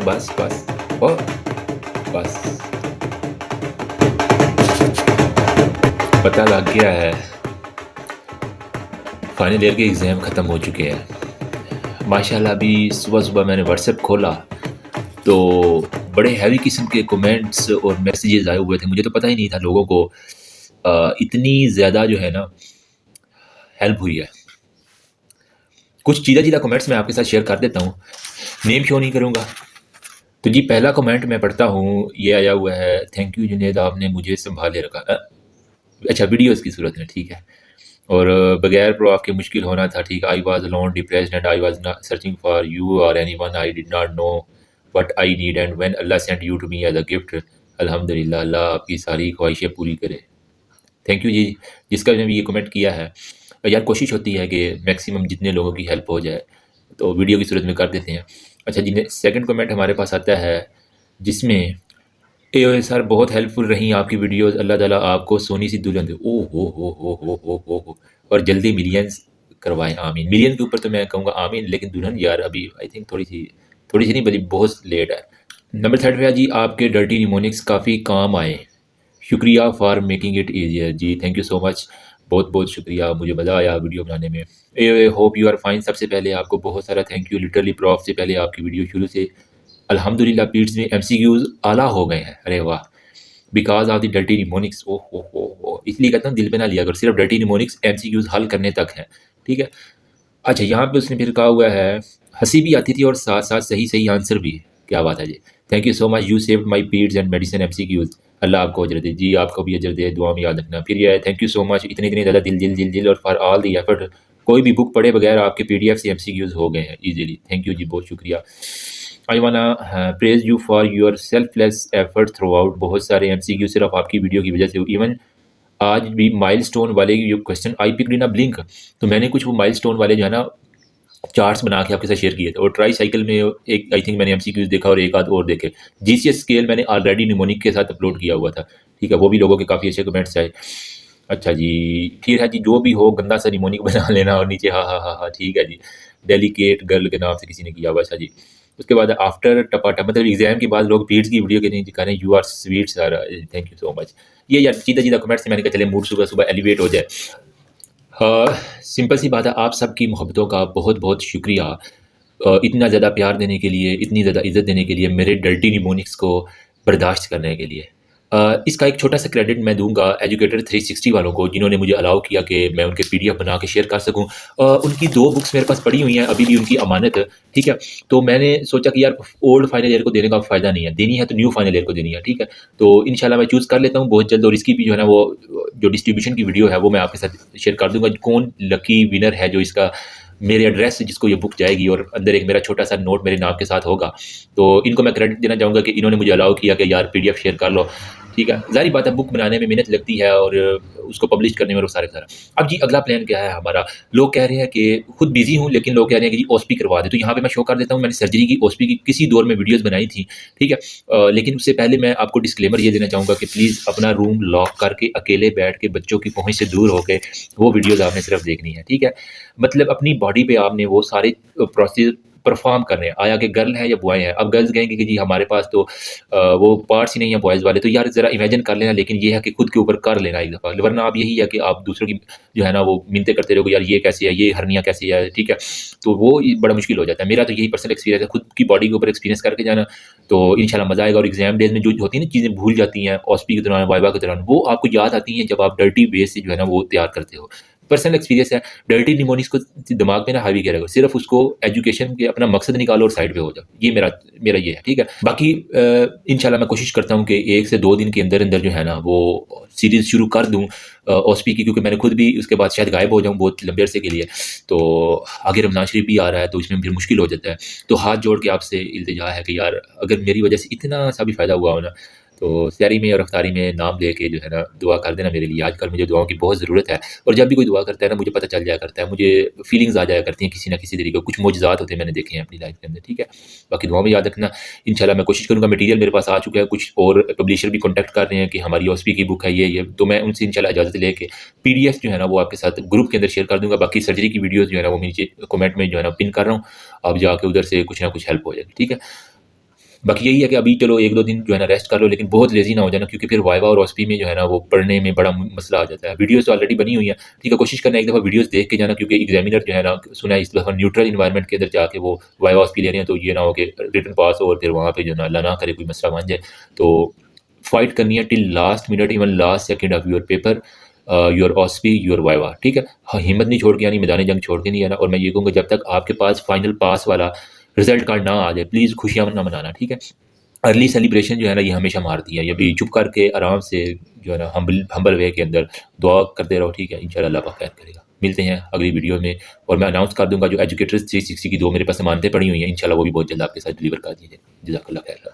बस बस ओ बस पता लग गया है। फाइनल ईयर के एग्ज़ाम ख़त्म हो चुके हैं माशाल्लाह। अभी सुबह-सुबह मैंने व्हाट्सएप खोला तो बड़े हैवी किस्म के कमेंट्स और मैसेजेस आए हुए थे। मुझे तो पता ही नहीं था लोगों को इतनी ज़्यादा जो है ना हेल्प हुई है। कुछ चीज़ा-चीज़ा कमेंट्स मैं आपके साथ शेयर कर देता हूँ, नेम शो नहीं करूँगा। तो जी पहला कमेंट मैं पढ़ता हूँ, ये आया हुआ है, थैंक यू जुनैद आपने मुझे सँभाले रखा। अच्छा वीडियोज़ की सूरत में, ठीक है। और बगैर प्रो आपके मुश्किल होना था, ठीक। I was alone depressed and I was not searching for you or anyone, I did not know what I need and when Allah sent you to me as a gift, अल्हम्दुलिल्लाह, अल्लाह आपकी सारी ख्वाहिशें पूरी करे। थैंक यू जी, जिसका ने भी ये comment किया है। यार कोशिश होती है कि मैक्सिमम जितने लोगों की हेल्प हो जाए, तो वीडियो की सूरत में कर देते हैं। अच्छा जी, सेकंड कमेंट हमारे पास आता है जिसमें ए सर बहुत हेल्पफुल रही आपकी वीडियोस, अल्लाह ताला आपको सोनी सी दुल्हन दे। ओ हो और जल्दी मिलियंस करवाएं, आमीन। मिलियन के ऊपर तो मैं कहूँगा आमीन, लेकिन दुल्हन यार अभी आई थिंक थोड़ी सी नहीं बल्कि बहुत लेट है। नंबर थर्ड पे जी, आपके डर्टी निमोनिक्स काफ़ी काम आए, शुक्रिया फॉर मेकिंग इट ईजियर। जी थैंक यू सो मच, बहुत बहुत शुक्रिया, मुझे मज़ा आया वीडियो बनाने में। I hope you are fine. सबसे पहले आपको बहुत सारा थैंक यू, लिटरली प्रॉफ से पहले आपकी वीडियो शुरू से अल्हम्दुलिल्लाह पीट्स में एमसीक्यूज आला हो गए हैं। अरे वाह, because of the dirty mnemonics. ओ हो, इसलिए कहता हूँ दिल पे ना लिया, अगर सिर्फ डर्टी निमोनिक्स एमसीक्यूज हल करने तक हैं, ठीक है। अच्छा यहाँ पे उसने फिर कहा हुआ है, हंसी भी आती थी और साथ साथ सही सही आंसर भी। क्या बात है जी, thank you so much, you saved my peds and medicine MCQs. Allah आपको अजर दे जी, आपको भी अजर दे, दुआ में याद रखना। फिर ये थैंक यू सो मच, इतनी इतनी ज़्यादा दिल और फॉर ऑल दी एफर्ट। कोई भी बुक पढ़े बगैर आपके पीडीएफ से एमसीक्यूज हो गए हैं इजीली। थैंक यू जी, बहुत शुक्रिया। आई वाना praise you for your selfless effort through out. बहुत सारे एमसीक्यू सिर्फ आपकी वीडियो की वजह से, इवन आज भी माइलस्टोन वाले जो question I picked in a blink, तो मैंने कुछ वो माइलस्टोन वाले जो है ना चार्ट्स बना के आपके साथ शेयर किए थे। और ट्राई साइकिल में एक आई थिंक मैंने एमसीक्यूज देखा और एक आध और देखे। जीसीएस स्केल मैंने ऑलरेडी निमोनिक के साथ अपलोड किया हुआ था, ठीक है। वो भी लोगों के काफ़ी अच्छे कमेंट्स आए। अच्छा जी, फिर है जी, जो भी हो गंदा सा निमोनिक बना लेना और नीचे हाँ, ठीक है जी, डेलिकेट गर्ल के नाम से किसी ने किया हुआ। अच्छा जी, उसके बाद आफ्टर टपाटा, मतलब एग्जाम के बाद लोग पीड्स की वीडियो के नहीं दिखा रहे हैं, you are sweet sir, thank you so much. ये यार सीधा सीधा कमेंट से मैंने कहा चले मूड सुबह सुबह एलिवेट हो जाए। हाँ, सिंपल सी बात है, आप सबकी मोहब्बतों का बहुत बहुत शुक्रिया। इतना ज़्यादा प्यार देने के लिए, इतनी ज़्यादा इज़्ज़त देने के लिए, मेरे डर्टी निमोनिक्स को बर्दाश्त करने के लिए। इसका एक छोटा सा क्रेडिट मैं दूँगा एजुकेटर 360 वालों को, जिन्होंने मुझे अलाउ किया कि मैं उनके पीडीएफ बना के शेयर कर सकूँ। उनकी 2 बुक्स मेरे पास पड़ी हुई हैं, अभी भी उनकी अमानत है, ठीक है। तो मैंने सोचा कि यार ओल्ड फाइनल ईयर को देने का फ़ायदा नहीं है, देनी है तो न्यू फाइनल ईयर को देनी है, ठीक है। तो इंशाल्लाह मैं चूज़ कर लेता हूँ बहुत जल्द, और इसकी भी जो है ना वो जो डिस्ट्रीब्यूशन की वीडियो है वो मैं आपके साथ शेयर कर दूँगा। कौन लकी विनर है जो इसका, मेरे एड्रेस से जिसको ये बुक जाएगी और अंदर एक मेरा छोटा सा नोट मेरे नाम के साथ होगा, तो इनको मैं क्रेडिट देना चाहूँगा कि इन्होंने मुझे अलाउ किया कि यार पीडीएफ शेयर कर लो, ठीक है। ज़ाहिर बात है बुक बनाने में मेहनत लगती है और उसको पब्लिश करने में वो सारा सारा। अब जी अगला प्लान क्या है हमारा, लोग कह रहे हैं कि खुद बिजी हूँ लेकिन लोग कह रहे हैं कि जी ओएसपी करवा दे, तो यहाँ पे मैं शो कर देता हूँ, मैंने सर्जरी की ओएसपी की किसी दौर में वीडियोस बनाई थी, ठीक है। लेकिन उससे पहले मैं आपको डिस्क्लेमर ये देना चाहूँगा कि प्लीज़ अपना रूम लॉक करके अकेले बैठ के बच्चों की पहुँच से दूर होकर वो वीडियोज़ आपने सिर्फ देखनी है, ठीक है। मतलब अपनी बॉडी पे आपने वो सारे प्रोसेस परफॉर्म करने हैं, आया कि गर्ल है या बॉय है। अब गर्ल्स कहेंगे कि जी हमारे पास तो वो पार्ट्स ही नहीं है बॉयज़ वाले, तो यार ज़रा इमेजिन कर लेना, लेकिन ये है कि खुद के ऊपर कर लेना एक दफ़ा, वरना आप यही है कि आप दूसरों की जो है ना वो मिन्नतें करते रहोगे, यार ये कैसे है, ये हर्निया कैसी है, ठीक है। तो वो बड़ा मुश्किल हो जाता है। मेरा तो यही पर्सनल एक्सपीरियंस है, खुद की बॉडी के ऊपर एक्सपीरियंस करके जाना, तो इंशाल्लाह मज़ा आएगा। और एग्जाम डेज में जो होती है ना चीज़ें भूल जाती हैं, ओएसपी के दौरान, वाइवा के दौरान, वो आपको याद आती हैं जब आप डर्टी बेस से जो है ना वो तैयार करते हो। पर्सनल एक्सपीरियंस है। डर्टी निमोनिक्स को दिमाग में ना हावी किया रखो, सिर्फ उसको एजुकेशन के अपना मकसद निकालो और साइड पे हो जाओ। ये मेरा ये है, ठीक है। बाकी इंशाल्लाह मैं कोशिश करता हूँ कि 1 से 2 दिन के अंदर अंदर जो है ना वो सीरीज़ शुरू कर दूँ ओएसपी की, क्योंकि मैंने खुद भी उसके बाद शायद गायब हो जाऊँ बहुत लंबे अरसे के लिए। तो आगे रमज़ान शरीफ भी आ रहा है, तो इसमें फिर मुश्किल हो जाता है। तो हाथ जोड़ के आपसे इल्तिजा है कि यार अगर मेरी वजह से इतना सा भी फ़ायदा हुआ हो ना, तो सहरी में और अफ्तारी में नाम लेके जो है ना दुआ कर देना मेरे लिए। आजकल मुझे दुआओं की बहुत ज़रूरत है, और जब भी कोई दुआ करता है ना मुझे पता चल जाया करता है, मुझे फीलिंग्स आ जाया करती हैं किसी ना किसी तरीके, कुछ मोजज़ात होते हैं मैंने देखे हैं अपनी लाइफ के अंदर, ठीक है। बाकी दुआ में याद रखना। इंशाल्लाह मैं कोशिश करूँगा, मटीरियल मेरे पास आ चुका है, कुछ और पब्लिशर भी कॉन्टैक्ट कर रहे हैं कि हमारी ओएसपी की बुक है ये, तो मैं उनसे इंशाल्लाह इजाज़त लेके पीडीएफ जो है ना वो आपके साथ ग्रुप के अंदर शेयर कर दूँगा। बाकी सर्जरी की वीडियोज़ जो है ना वो नीचे कमेंट में जो है ना पिन कर रहा हूँ, आप जाके उधर से कुछ ना कुछ हेल्प हो जाएगी, ठीक है। बाकी यही है कि अभी चलो 1-2 दिन जो है ना रेस्ट कर लो, लेकिन बहुत लेज़ी ना हो जाना, क्योंकि फिर वाइवा और ओस्पी में जो है ना वो पढ़ने में बड़ा मसला आ जाता है। वीडियोज़ तो ऑलरेडी बनी हुई हैं, ठीक है, कोशिश करना एक दफ़ा वीडियोज़ देख के जाना, क्योंकि एग्ज़ामिनर जो है ना सुना है इस दफ़ा न्यूट्रल एनवायरनमेंट के अंदर जाके वो वाइवा ओस्पी ले रहे हैं, तो ये ना हो कि रिटन पास हो और फिर वहाँ पे जो है ना अल्लाह ना करे कोई मसला बन जाए। तो फाइट करनी है till last minute, even last second of your paper, your OSPE, your viva, ठीक है? हाँ, हिम्मत नहीं छोड़ के आनी, मैदान जंग छोड़ के नहीं आना। और मैं ये कहूँगा जब तक आपके पास फाइनल पास वाला रिज़ल्ट कार्ड ना आ जाए, प्लीज़ खुशियाँ ना मनाना, ठीक है? अर्ली सेलिब्रेशन जो है ना ये हमेशा मारती है। ये भी चुप करके आराम से जो है ना हम्बल हम्बल वे के अंदर दुआ करते रहो, ठीक है? इंशाल्लाह अल्लाह पाक खैर करेगा। मिलते हैं अगली वीडियो में, और मैं अनाउंस कर दूँगा जो एजुकेटर्स 360 की 2 मेरे पास ज़मानतें पड़ी हुई हैं, इंशाल्लाह वो भी बहुत जल्द आपके साथ डिलीवर कर दी जाए। जज़ाकल्लाह खैर।